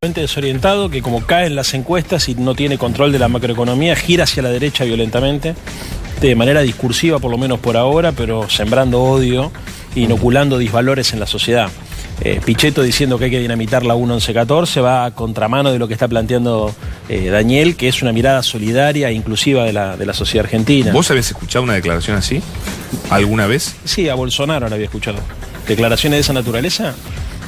Desorientado, que como cae en las encuestas y no tiene control de la macroeconomía, gira hacia la derecha violentamente, de manera discursiva por lo menos por ahora, pero sembrando odio, inoculando disvalores en la sociedad. Pichetto diciendo que hay que dinamitar la 1114 va a contramano de lo que está planteando Daniel, que es una mirada solidaria e inclusiva de la sociedad argentina. ¿Vos habías escuchado una declaración así? ¿Alguna vez? Sí, a Bolsonaro la había escuchado. ¿Declaraciones de esa naturaleza?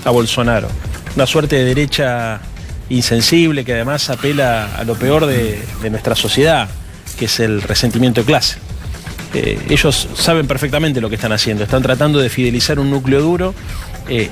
A Bolsonaro. Una suerte de derecha insensible que además apela a lo peor de nuestra sociedad, que es el resentimiento de clase. Ellos saben perfectamente lo que están haciendo. Están tratando de fidelizar un núcleo duro,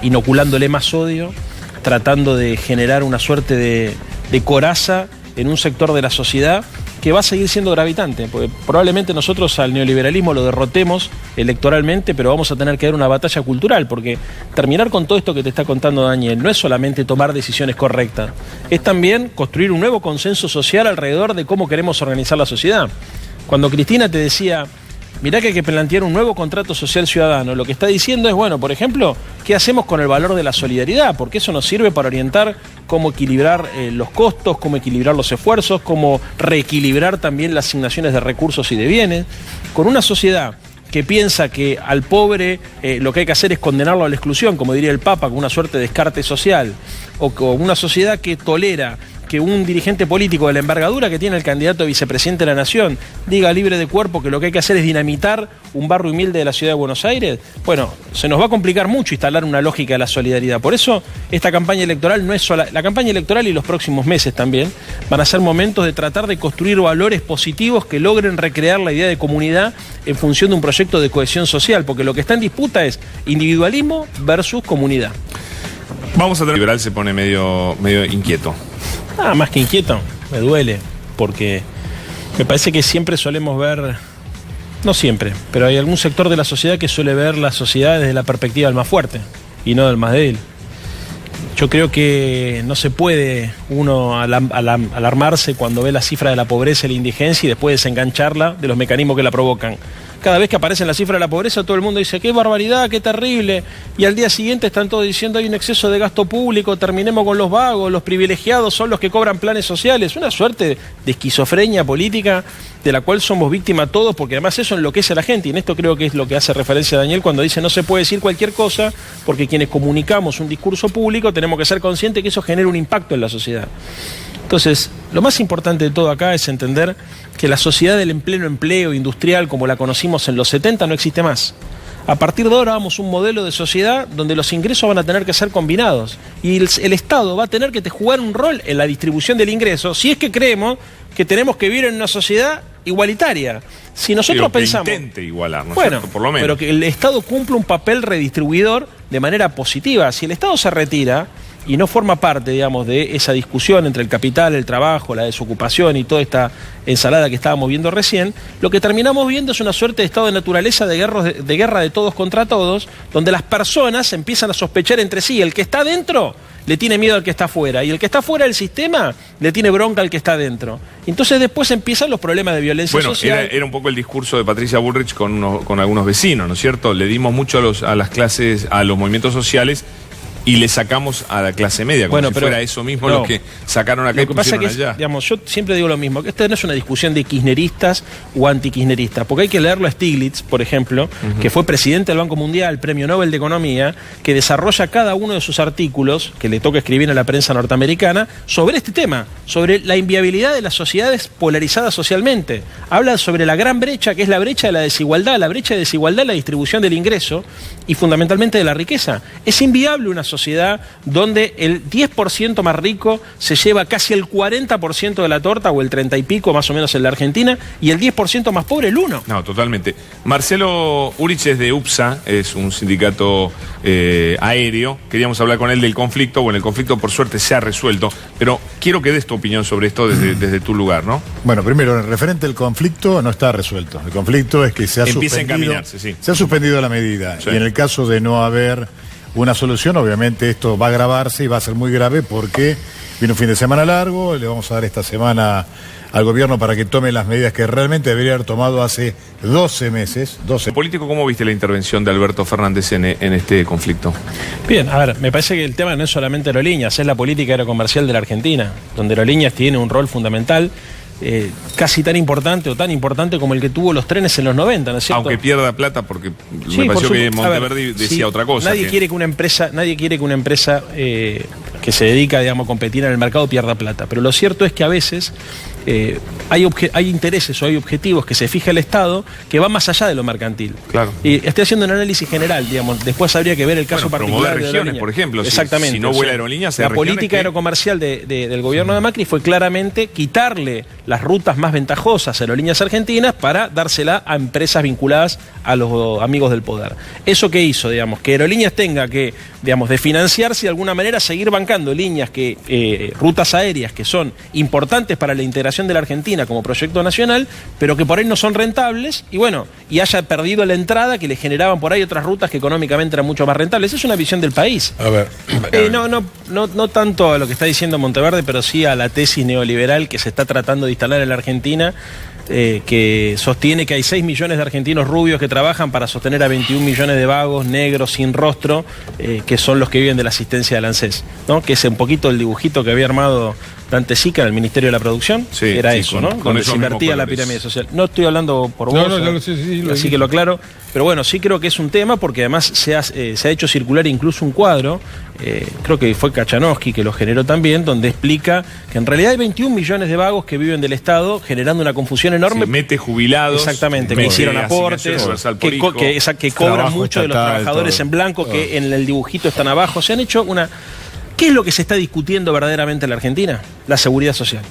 inoculándole más odio, tratando de generar una suerte de coraza en un sector de la sociedad que va a seguir siendo gravitante, porque probablemente nosotros al neoliberalismo lo derrotemos electoralmente, pero vamos a tener que dar una batalla cultural, porque terminar con todo esto que te está contando Daniel no es solamente tomar decisiones correctas, es también construir un nuevo consenso social alrededor de cómo queremos organizar la sociedad. Cuando Cristina te decía, mirá que hay que plantear un nuevo contrato social ciudadano, lo que está diciendo es, bueno, por ejemplo, ¿qué hacemos con el valor de la solidaridad? Porque eso nos sirve para orientar cómo equilibrar los costos, cómo equilibrar los esfuerzos, cómo reequilibrar también las asignaciones de recursos y de bienes. Con una sociedad que piensa que al pobre lo que hay que hacer es condenarlo a la exclusión, como diría el Papa, con una suerte de descarte social, o con una sociedad que tolera que un dirigente político de la envergadura que tiene el candidato a vicepresidente de la Nación diga libre de cuerpo que lo que hay que hacer es dinamitar un barrio humilde de la ciudad de Buenos Aires, bueno, se nos va a complicar mucho instalar una lógica de la solidaridad. Por eso esta campaña electoral no es sola, la campaña electoral y los próximos meses también van a ser momentos de tratar de construir valores positivos que logren recrear la idea de comunidad en función de un proyecto de cohesión social, porque lo que está en disputa es individualismo versus comunidad. Vamos a tener... El liberal se pone medio inquieto. Más que inquieto, me duele, porque me parece que siempre solemos ver, no siempre, pero hay algún sector de la sociedad que suele ver la sociedad desde la perspectiva del más fuerte y no del más débil. Yo creo que no se puede uno alarmarse cuando ve la cifra de la pobreza y la indigencia y después desengancharla de los mecanismos que la provocan. Cada vez que aparece la cifra de la pobreza, todo el mundo dice, qué barbaridad, qué terrible. Y al día siguiente están todos diciendo, hay un exceso de gasto público, terminemos con los vagos, los privilegiados son los que cobran planes sociales. Una suerte de esquizofrenia política de la cual somos víctimas todos, porque además eso enloquece a la gente. Y en esto creo que es lo que hace referencia a Daniel cuando dice, no se puede decir cualquier cosa, porque quienes comunicamos un discurso público tenemos que ser conscientes que eso genera un impacto en la sociedad. Entonces, lo más importante de todo acá es entender que la sociedad del pleno empleo industrial, como la conocimos en los 70, no existe más. A partir de ahora vamos a un modelo de sociedad donde los ingresos van a tener que ser combinados y el Estado va a tener que jugar un rol en la distribución del ingreso, si es que creemos que tenemos que vivir en una sociedad igualitaria. Si nosotros pensamos... Que intente igualar, ¿no es bueno, cierto? Por lo menos. Pero que el Estado cumpla un papel redistribuidor de manera positiva. Si el Estado se retira y no forma parte, digamos, de esa discusión entre el capital, el trabajo, la desocupación y toda esta ensalada que estábamos viendo recién, lo que terminamos viendo es una suerte de estado de naturaleza de guerra de todos contra todos, donde las personas empiezan a sospechar entre sí. El que está dentro le tiene miedo al que está afuera, y el que está fuera del sistema le tiene bronca al que está dentro. Entonces después empiezan los problemas de violencia social. Era un poco el discurso de Patricia Bullrich con algunos vecinos, ¿no es cierto? Le dimos mucho a las clases, a los movimientos sociales, y le sacamos a la clase media, como si fuera eso mismo lo que sacaron acá y pusieron allá. Digamos, yo siempre digo lo mismo, que esta no es una discusión de kirchneristas o antikirchneristas, porque hay que leerlo a Stiglitz, por ejemplo, que fue presidente del Banco Mundial, Premio Nobel de Economía, que desarrolla cada uno de sus artículos, que le toca escribir a la prensa norteamericana, sobre este tema, sobre la inviabilidad de las sociedades polarizadas socialmente. Habla sobre la gran brecha, que es la brecha de la desigualdad, la brecha de desigualdad en la distribución del ingreso y fundamentalmente de la riqueza. Es inviable una sociedad donde el 10% más rico se lleva casi el 40% de la torta, o el 30 y pico más o menos en la Argentina, y el 10% más pobre el 1%. No, totalmente. Marcelo Urich es de UPSA, es un sindicato aéreo. Queríamos hablar con él del conflicto. Bueno, el conflicto por suerte se ha resuelto, pero quiero que des tu opinión sobre esto desde tu lugar, ¿no? Bueno, primero, en referente al conflicto, no está resuelto. El conflicto es que se ha suspendido la medida. Sí. Y en el caso de no haber una solución, obviamente esto va a agravarse y va a ser muy grave porque Viene un fin de semana largo, le vamos a dar esta semana al gobierno para que tome las medidas que realmente debería haber tomado hace 12 meses. Político, ¿cómo viste la intervención de Alberto Fernández en este conflicto? Bien, a ver, me parece que el tema no es solamente Aerolíneas, es la política aerocomercial de la Argentina, donde Aerolíneas tiene un rol fundamental, casi tan importante o tan importante como el que tuvo los trenes en los 90, ¿no es cierto? Aunque pierda plata, porque me pareció que Monteverde decía otra cosa. Nadie quiere que una empresa que se dedica, digamos, a competir en el mercado pierda plata, pero lo cierto es que a veces hay intereses o hay objetivos que se fija el Estado que van más allá de lo mercantil. Claro. Y estoy haciendo un análisis general, digamos, después habría que ver el caso particular de regiones, por ejemplo. Exactamente. Si no vuela Aerolíneas, la política aerocomercial del gobierno de Macri fue claramente quitarle las rutas más ventajosas a Aerolíneas Argentinas para dársela a empresas vinculadas a los amigos del poder. ¿Eso qué hizo? Digamos, que Aerolíneas tenga que, digamos, de financiarse de alguna manera, seguir bancando líneas rutas aéreas que son importantes para la integración de la Argentina como proyecto nacional, pero que por ahí no son rentables, y haya perdido la entrada que le generaban por ahí otras rutas que económicamente eran mucho más rentables. Es una visión del país. A ver. No tanto a lo que está diciendo Monteverde, pero sí a la tesis neoliberal que se está tratando de instalar en la Argentina, que sostiene que hay 6 millones de argentinos rubios que trabajan para sostener a 21 millones de vagos, negros, sin rostro, que son los que viven de la asistencia del ANSES, ¿no? Que es un poquito el dibujito que había armado Dante Sica en el Ministerio de la Producción, era eso, ¿no? Donde se invertía la pirámide social. No estoy hablando por vos, así que lo aclaro, pero bueno, sí creo que es un tema porque además se ha hecho circular incluso un cuadro, creo que fue Kachanowski que lo generó también, donde explica que en realidad hay 21 millones de vagos que viven del Estado, generando una confusión enorme. Mete jubilados. Exactamente, que hicieron aportes, que cobran mucho de los trabajadores en blanco, que en el dibujito están abajo. Se han hecho una... ¿Qué es lo que se está discutiendo verdaderamente en la Argentina? La seguridad social.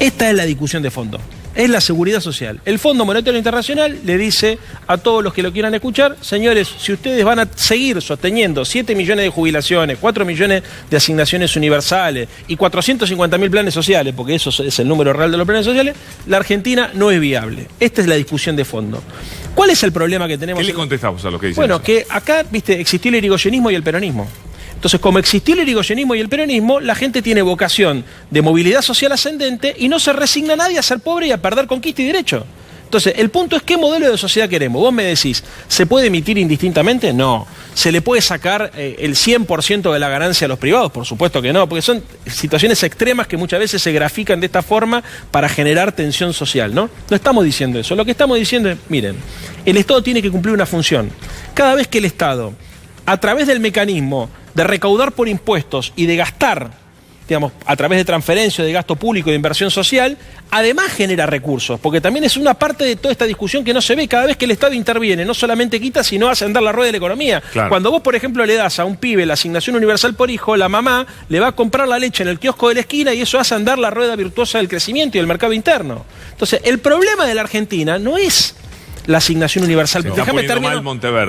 Esta es la discusión de fondo. Es la seguridad social. El Fondo Monetario Internacional le dice a todos los que lo quieran escuchar, señores, si ustedes van a seguir sosteniendo 7 millones de jubilaciones, 4 millones de asignaciones universales y 450.000 planes sociales, porque eso es el número real de los planes sociales, la Argentina no es viable. Esta es la discusión de fondo. ¿Cuál es el problema que tenemos? ¿Qué le contestamos a lo que dicen? Bueno, que acá, existió el irigoyenismo y el peronismo. Entonces, como existió el irigoyenismo y el peronismo, la gente tiene vocación de movilidad social ascendente y no se resigna nadie a ser pobre y a perder conquista y derecho. Entonces, el punto es qué modelo de sociedad queremos. Vos me decís, ¿se puede emitir indistintamente? No. ¿Se le puede sacar el 100% de la ganancia a los privados? Por supuesto que no, porque son situaciones extremas que muchas veces se grafican de esta forma para generar tensión social, ¿no? No estamos diciendo eso. Lo que estamos diciendo es, miren, el Estado tiene que cumplir una función. Cada vez que el Estado, a través del mecanismo de recaudar por impuestos y de gastar, digamos, a través de transferencia, de gasto público y de inversión social, además genera recursos, porque también es una parte de toda esta discusión que no se ve. Cada vez que el Estado interviene, no solamente quita, sino hace andar la rueda de la economía. Claro. Cuando vos, por ejemplo, le das a un pibe la asignación universal por hijo, la mamá le va a comprar la leche en el kiosco de la esquina y eso hace andar la rueda virtuosa del crecimiento y del mercado interno. Entonces, el problema de la Argentina no es la asignación universal. Déjame terminar.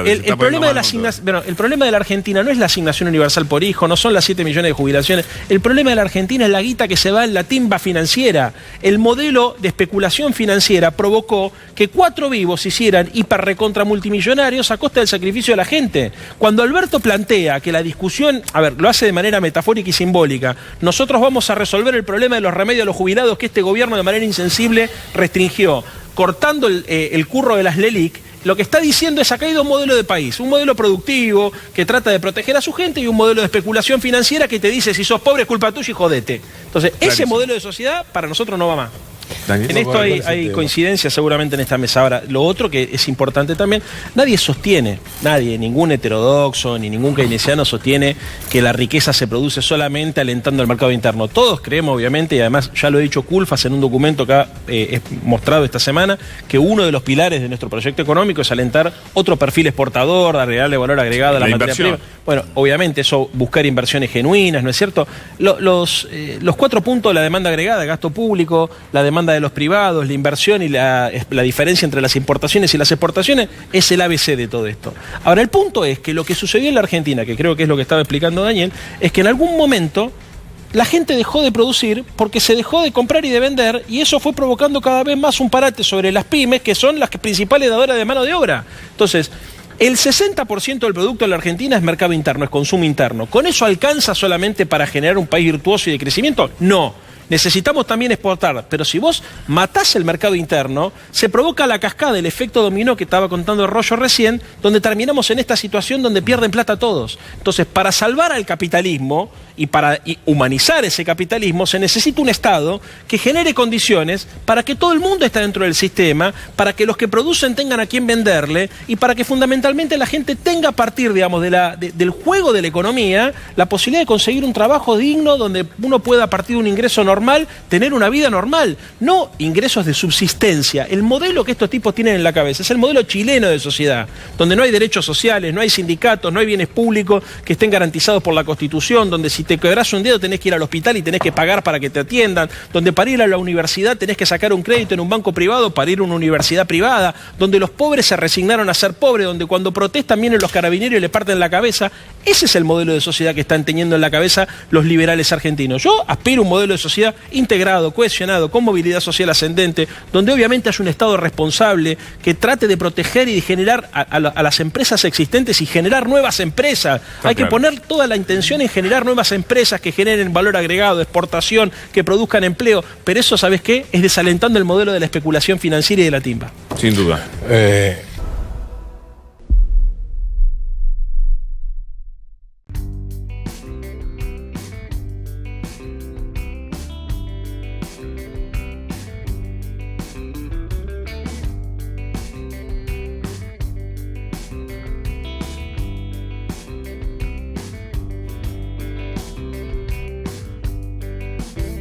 El problema de la Argentina no es la asignación universal por hijo, no son las 7 millones de jubilaciones. El problema de la Argentina es la guita que se va en la timba financiera. El modelo de especulación financiera provocó que 4 vivos hicieran hiper recontra multimillonarios a costa del sacrificio de la gente. Cuando Alberto plantea que la discusión, lo hace de manera metafórica y simbólica, nosotros vamos a resolver el problema de los remedios a los jubilados que este gobierno de manera insensible restringió, cortando el curro de las LELIC, lo que está diciendo es acá hay dos modelos de país, un modelo productivo que trata de proteger a su gente y un modelo de especulación financiera que te dice si sos pobre es culpa tuya y jodete. Entonces, ese modelo de sociedad para nosotros no va más. Daniel. En esto hay coincidencia seguramente en esta mesa. Ahora, lo otro que es importante también, nadie, ningún heterodoxo ni ningún keynesiano sostiene que la riqueza se produce solamente alentando el mercado interno. Todos creemos, obviamente, y además ya lo ha dicho Culfas en un documento que ha mostrado esta semana, que uno de los pilares de nuestro proyecto económico es alentar otro perfil exportador, agregarle valor agregado a la materia prima. Bueno, obviamente eso, buscar inversiones genuinas, ¿no es cierto? Los 4 puntos, la demanda agregada, gasto público, la demanda de los privados, la inversión y la diferencia entre las importaciones y las exportaciones, es el ABC de todo esto. Ahora, el punto es que lo que sucedió en la Argentina, que creo que es lo que estaba explicando Daniel, es que en algún momento la gente dejó de producir porque se dejó de comprar y de vender, y eso fue provocando cada vez más un parate sobre las pymes, que son las principales dadoras de mano de obra. Entonces, El 60% del producto de la Argentina es mercado interno, es consumo interno. ¿Con eso alcanza solamente para generar un país virtuoso y de crecimiento? No. Necesitamos también exportar, pero si vos matás el mercado interno, se provoca la cascada, el efecto dominó que estaba contando Rollo recién, donde terminamos en esta situación donde pierden plata todos. Entonces, para salvar al capitalismo y para humanizar ese capitalismo, se necesita un Estado que genere condiciones para que todo el mundo esté dentro del sistema, para que los que producen tengan a quién venderle y para que fundamentalmente la gente tenga a partir, digamos, del juego de la economía, la posibilidad de conseguir un trabajo digno donde uno pueda, a partir de un ingreso normal, tener una vida normal, no ingresos de subsistencia. El modelo que estos tipos tienen en la cabeza es el modelo chileno de sociedad, donde no hay derechos sociales, no hay sindicatos, no hay bienes públicos que estén garantizados por la Constitución, donde si te quebrás un dedo tenés que ir al hospital y tenés que pagar para que te atiendan, donde para ir a la universidad tenés que sacar un crédito en un banco privado para ir a una universidad privada, donde los pobres se resignaron a ser pobres, donde cuando protestan vienen los carabineros y les parten la cabeza. Ese es el modelo de sociedad que están teniendo en la cabeza los liberales argentinos. Yo aspiro a un modelo de sociedad integrado, cohesionado, con movilidad social ascendente, donde obviamente hay un Estado responsable que trate de proteger y de generar a las empresas existentes y generar nuevas empresas. Hay que poner toda la intención en generar nuevas empresas que generen valor agregado, exportación, que produzcan empleo, pero eso, ¿sabes qué? Es desalentando el modelo de la especulación financiera y de la timba. Sin duda.